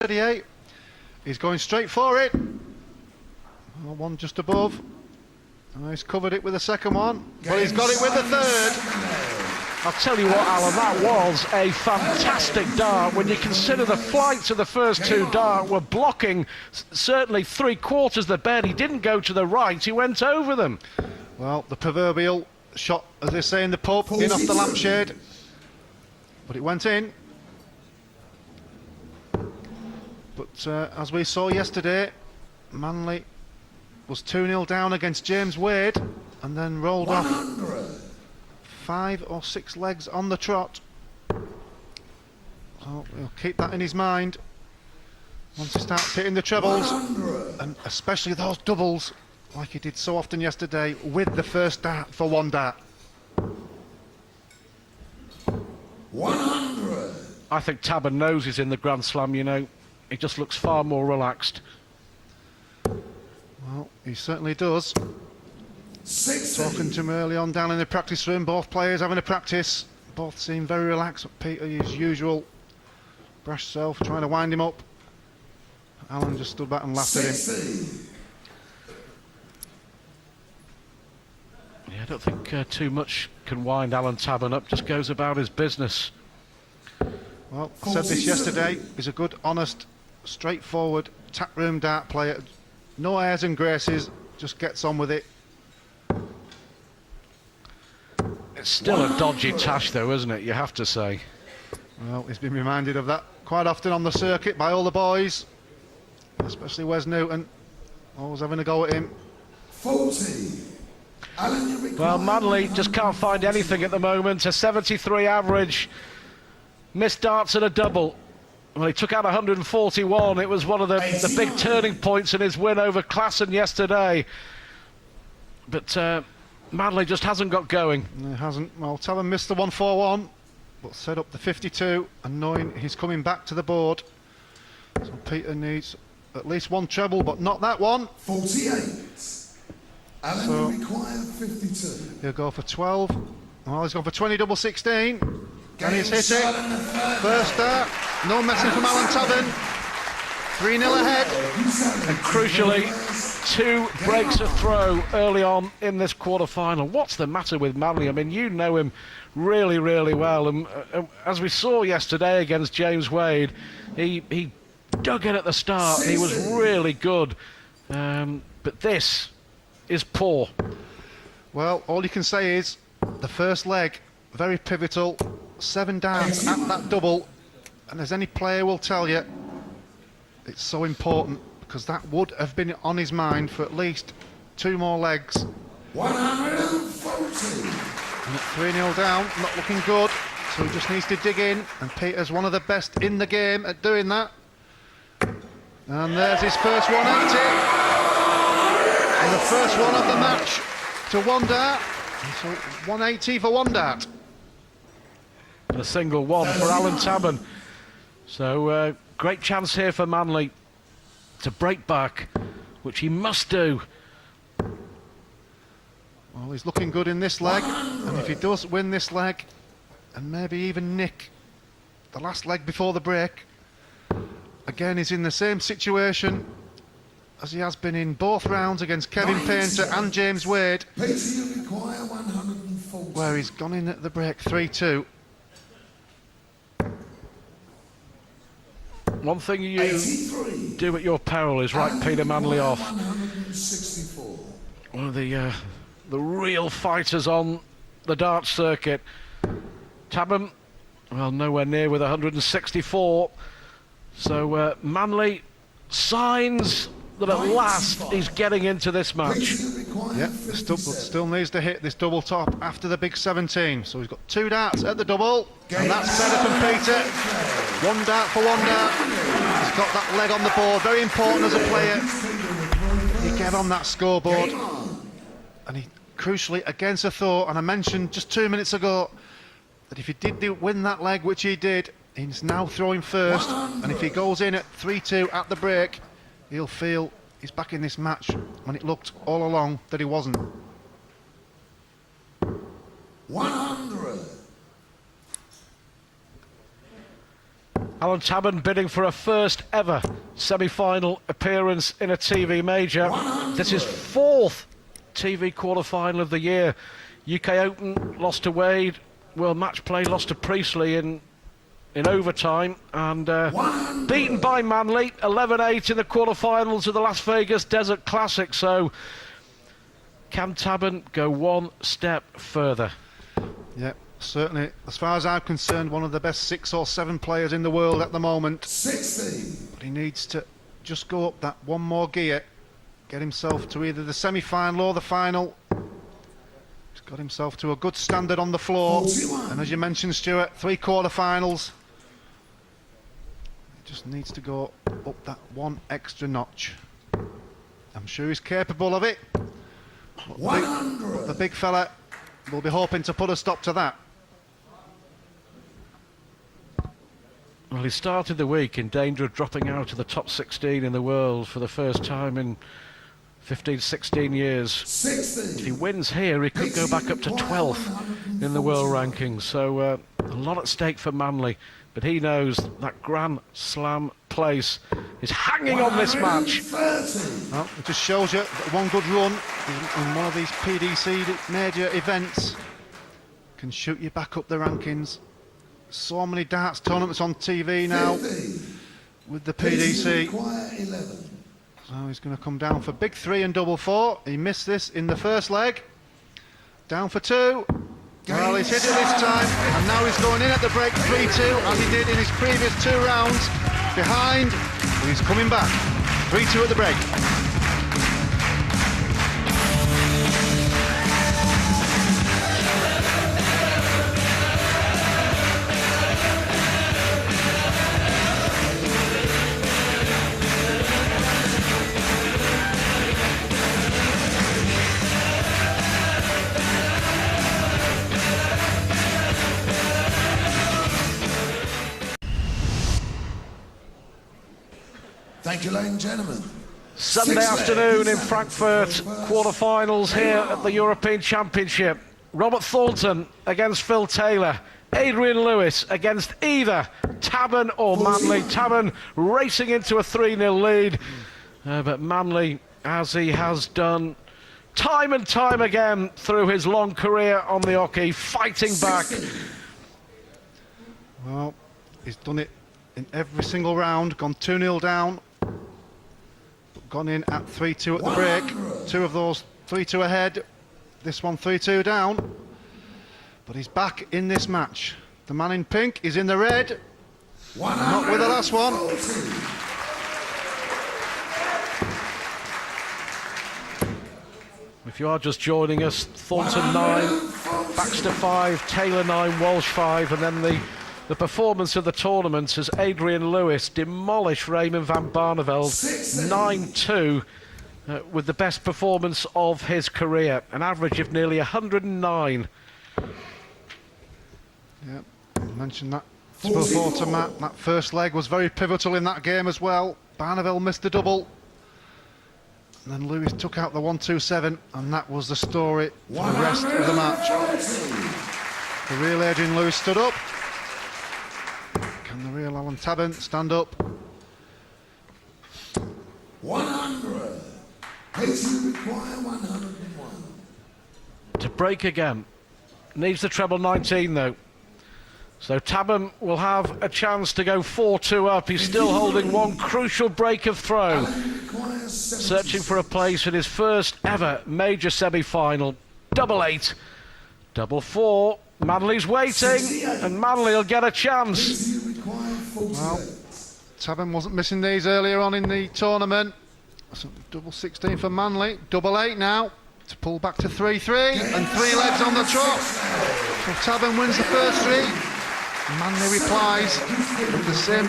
38. He's going straight for it. One just above. Oh, he's covered it with the second one, but he's got it with the third. I'll tell you what, Alan, that was a fantastic dart. When you consider the flights of the first two dart were blocking certainly 3/4 the bed. He didn't go to the right, he went over them. Well, the proverbial shot, as they say in the pub, in off the lampshade. But it went in. But as we saw yesterday, Manley was 2-0 down against James Wade and then rolled 100. Off 5 or 6 legs on the trot. So he'll keep that in his mind once he starts hitting the trebles, 100. And especially those doubles, like he did so often yesterday with the first dart for 1 dart. 100. I think Tabern knows he's in the Grand Slam, you know. He just looks far more relaxed. Well, he certainly does. 60. Talking to him early on down in the practice room, both players having a practice. Both seem very relaxed. Peter, his usual brash self, trying to wind him up. Alan just stood back and laughed 60. At him. Yeah, I don't think too much can wind Alan Tabern up, just goes about his business. Well, I said this yesterday, he's a good, honest, straightforward, taproom dart player. No airs and graces, just gets on with it. It's still a dodgy tash though, isn't it, you have to say. Well, he's been reminded of that quite often on the circuit by all the boys, especially Wes Newton, always having a go at him. 40. Well, Manley just can't find anything at the moment. A 73 average. Missed darts and a double. Well, he took out 141. It was one of the big turning points in his win over Klassen yesterday. But Manley just hasn't got going. No, he hasn't. Well, tell him missed the 141, but set up the 52, and knowing he's coming back to the board. So Peter needs at least 1 treble, but not that one. 48. Alan so required 52. He'll go for 12. Well, he's gone for 20 double 16. And he's hit it. First start. No messing from Alan Tabern. 3-0 ahead. And crucially, 2 breaks of throw early on in this quarter-final. What's the matter with Manley? I mean, you know him really, really well. And as we saw yesterday against James Wade, he dug in at the start. He was really good. But this is poor. Well, all you can say is the first leg, very pivotal. 7 darts at that double, and as any player will tell you, it's so important because that would have been on his mind for at least 2 more legs. 140. And at 3-0 down, not looking good, so he just needs to dig in, and Peter's one of the best in the game at doing that. And there's his first 180, and the first one of the match to 1 dart. And so 180 for 1 dart. A single one for Alan Tabern. So great chance here for Manley to break back, which he must do. Well, he's looking good in this leg, and if he does win this leg, and maybe even nick the last leg before the break, again he's in the same situation as he has been in both rounds against Kevin Painter and James Wade, where he's gone in at the break 3-2. One thing you 83. Do at your peril is write Peter Manley off. 164. One of the real fighters on the dart circuit. Tabern, well, nowhere near with 164. So Manley signs that at last he's getting into this match. Yeah, still needs to hit this double top after the big 17. So he's got 2 darts at the double, and that's better from Peter. 1 dart for 1 dart. He's got that leg on the board. Very important as a player. He get on that scoreboard, and he crucially against a thought. And I mentioned just 2 minutes ago that if he did win that leg, which he did, he's now throwing first. And if he goes in at 3-2 at the break, he'll feel he's back in this match when it looked all along that he wasn't. 100. Alan Tabern bidding for a first ever semi-final appearance in a TV major. This is 4th TV quarter-final of the year. UK Open lost to Wade, World Match Play lost to Priestley in overtime, and beaten by Manley 11-8 in the quarter-finals of the Las Vegas Desert Classic. So can Tabern go one step further? Yeah, certainly, as far as I'm concerned, one of the best 6 or 7 players in the world at the moment. 60. But he needs to just go up that one more gear, get himself to either the semi-final or the final. He's got himself to a good standard on the floor. 41. And as you mentioned, Stuart, 3 quarter-finals. He just needs to go up that one extra notch. I'm sure he's capable of it. But the big fella will be hoping to put a stop to that. Well, he started the week in danger of dropping out of the top 16 in the world for the first time in 15, 16 years. 60. If he wins here, he could go back up to 12th in the world rankings. So a lot at stake for Manley, but he knows that Grand Slam place is hanging on this match. 30. Well, it just shows you that one good run in one of these PDC major events can shoot you back up the rankings. So many darts tournaments on TV now 50. with the PDC. Require 11. So he's going to come down for big 3 and double 4. He missed this in the first leg. Down for 2. Well, he's hit it this time, and now he's going in at the break 3-2, as he did in his previous 2 rounds. Behind, but he's coming back. 3-2 at the break. Thank you, ladies and gentlemen. Sunday 6 afternoon in legs. Frankfurt, quarter-finals here at the European Championship. Robert Thornton against Phil Taylor. Adrian Lewis against either Tabern or Manley. Tabern racing into a 3-0 lead. But Manley, as he has done time and time again through his long career on the hockey, fighting back. 60. Well, he's done it in every single round, gone 2-0 down, but gone in at 3-2 at the break. 2 of those 3-2 ahead, this one 3-2 down. But he's back in this match. The man in pink is in the red, not with the last one. 140. If you are just joining us, Thornton 9, Baxter 5, Taylor 9, Walsh 5, and then the performance of the tournament as Adrian Lewis demolished Raymond van Barneveld 9-2 with the best performance of his career, an average of nearly 109. Yeah, I mentioned that before to Matt. That first leg was very pivotal in that game as well. Barneveld missed the double. And then Lewis took out the 1-2-7, and that was the story for the rest of the match. The real Adrian Lewis stood up. Can the real Alan Tabern stand up? 100. Pacey require 101. To break again. Needs the treble 19 though. So Tabern will have a chance to go 4-2 up. He's still holding one crucial break of throw. Searching for a place in his first ever major semi-final. 8-8. 4-4. Manley's waiting, and Manley will get a chance. Well, Tabern wasn't missing these earlier on in the tournament. So double 16 for Manley. 8-8 now to pull back to 3-3, and 3 legs on the trot. So Tabern wins the first 3. Manley replies with the same